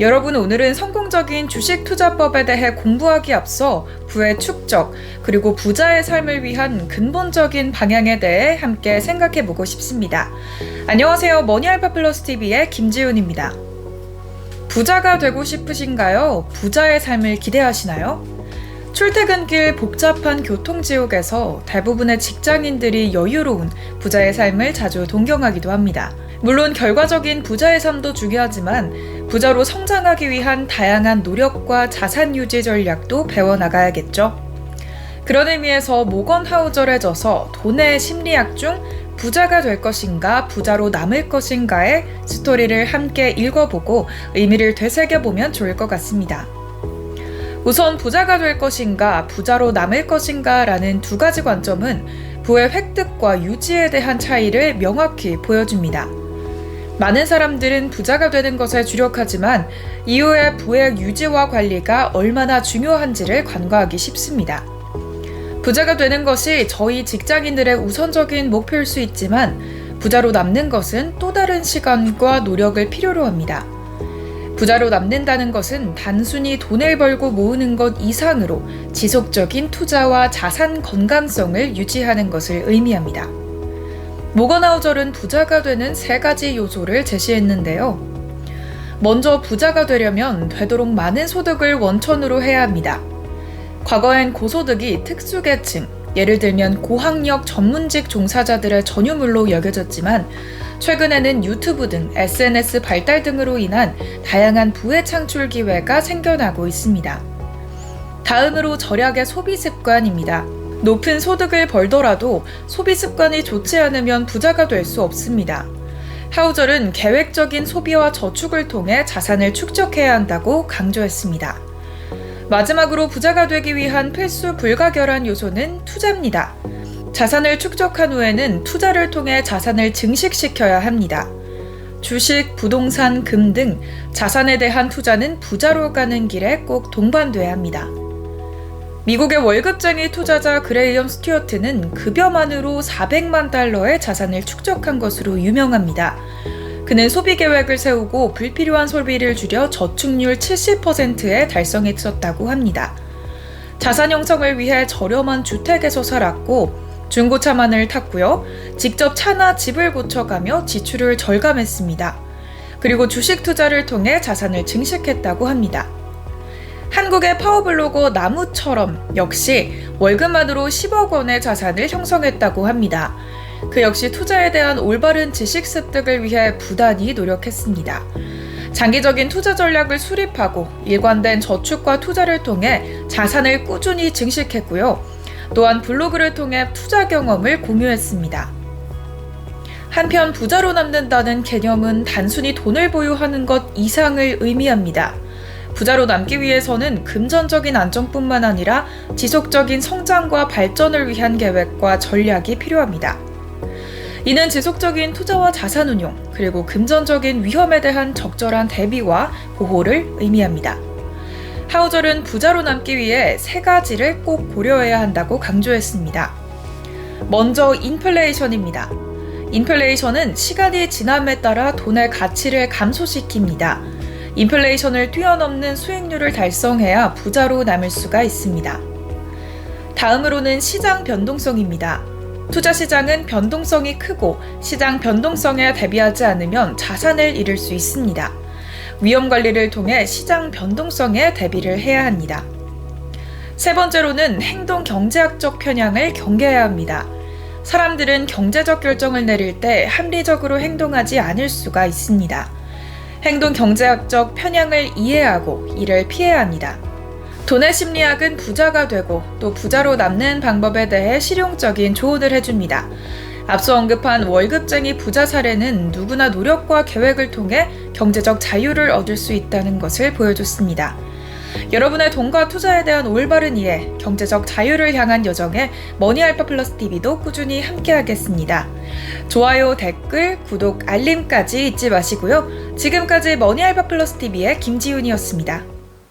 여러분, 오늘은 성공적인 주식 투자법에 대해 공부하기 앞서 부의 축적, 그리고 부자의 삶을 위한 근본적인 방향에 대해 함께 생각해 보고 싶습니다. 안녕하세요. 머니알파 플러스 TV의 김지훈입니다. 부자가 되고 싶으신가요? 부자의 삶을 기대하시나요? 출퇴근길 복잡한 교통지옥에서 대부분의 직장인들이 여유로운 부자의 삶을 자주 동경하기도 합니다. 물론 결과적인 부자의 삶도 중요하지만 부자로 성장하기 위한 다양한 노력과 자산 유지 전략도 배워나가야겠죠. 그런 의미에서 모건 하우절에 져서 돈의 심리학 중 부자가 될 것인가, 부자로 남을 것인가의 스토리를 함께 읽어보고 의미를 되새겨보면 좋을 것 같습니다. 우선 부자가 될 것인가, 부자로 남을 것인가 라는 두 가지 관점은 부의 획득과 유지에 대한 차이를 명확히 보여줍니다. 많은 사람들은 부자가 되는 것에 주력하지만 이후에 부의 유지와 관리가 얼마나 중요한지를 간과하기 쉽습니다. 부자가 되는 것이 저희 직장인들의 우선적인 목표일 수 있지만 부자로 남는 것은 또 다른 시간과 노력을 필요로 합니다. 부자로 남는다는 것은 단순히 돈을 벌고 모으는 것 이상으로 지속적인 투자와 자산 건강성을 유지하는 것을 의미합니다. 모건 하우절은 부자가 되는 세 가지 요소를 제시했는데요. 먼저 부자가 되려면 되도록 많은 소득을 원천으로 해야 합니다. 과거엔 고소득이 특수계층, 예를 들면 고학력 전문직 종사자들의 전유물로 여겨졌지만 최근에는 유튜브 등 SNS 발달 등으로 인한 다양한 부의 창출 기회가 생겨나고 있습니다. 다음으로 절약의 소비 습관입니다. 높은 소득을 벌더라도 소비 습관이 좋지 않으면 부자가 될 수 없습니다. 하우절은 계획적인 소비와 저축을 통해 자산을 축적해야 한다고 강조했습니다. 마지막으로 부자가 되기 위한 필수 불가결한 요소는 투자입니다. 자산을 축적한 후에는 투자를 통해 자산을 증식시켜야 합니다. 주식, 부동산, 금 등 자산에 대한 투자는 부자로 가는 길에 꼭 동반돼야 합니다. 미국의 월급쟁이 투자자 그레이엄 스튜어트는 급여만으로 400만 달러의 자산을 축적한 것으로 유명합니다. 그는 소비 계획을 세우고 불필요한 소비를 줄여 저축률 70%에 달성했었다고 합니다. 자산 형성을 위해 저렴한 주택에서 살았고 중고차만을 탔고요. 직접 차나 집을 고쳐가며 지출을 절감했습니다. 그리고 주식 투자를 통해 자산을 증식했다고 합니다. 한국의 파워블로거 나무처럼 역시 월급만으로 10억 원의 자산을 형성했다고 합니다. 그 역시 투자에 대한 올바른 지식 습득을 위해 부단히 노력했습니다. 장기적인 투자 전략을 수립하고 일관된 저축과 투자를 통해 자산을 꾸준히 증식했고요. 또한 블로그를 통해 투자 경험을 공유했습니다. 한편 부자로 남는다는 개념은 단순히 돈을 보유하는 것 이상을 의미합니다. 부자로 남기 위해서는 금전적인 안정뿐만 아니라 지속적인 성장과 발전을 위한 계획과 전략이 필요합니다. 이는 지속적인 투자와 자산 운용, 그리고 금전적인 위험에 대한 적절한 대비와 보호를 의미합니다. 하우절은 부자로 남기 위해 세 가지를 꼭 고려해야 한다고 강조했습니다. 먼저 인플레이션입니다. 인플레이션은 시간이 지남에 따라 돈의 가치를 감소시킵니다. 인플레이션을 뛰어넘는 수익률을 달성해야 부자로 남을 수가 있습니다. 다음으로는 시장 변동성입니다. 투자 시장은 변동성이 크고 시장 변동성에 대비하지 않으면 자산을 잃을 수 있습니다. 위험 관리를 통해 시장 변동성에 대비를 해야 합니다. 세 번째로는 행동 경제학적 편향을 경계해야 합니다. 사람들은 경제적 결정을 내릴 때 합리적으로 행동하지 않을 수가 있습니다. 행동 경제학적 편향을 이해하고 이를 피해야 합니다. 돈의 심리학은 부자가 되고 또 부자로 남는 방법에 대해 실용적인 조언을 해줍니다. 앞서 언급한 월급쟁이 부자 사례는 누구나 노력과 계획을 통해 경제적 자유를 얻을 수 있다는 것을 보여줬습니다. 여러분의 돈과 투자에 대한 올바른 이해, 경제적 자유를 향한 여정에 머니알파 플러스 TV도 꾸준히 함께하겠습니다. 좋아요, 댓글, 구독, 알림까지 잊지 마시고요. 지금까지 머니알파 플러스 TV의 김지훈이었습니다.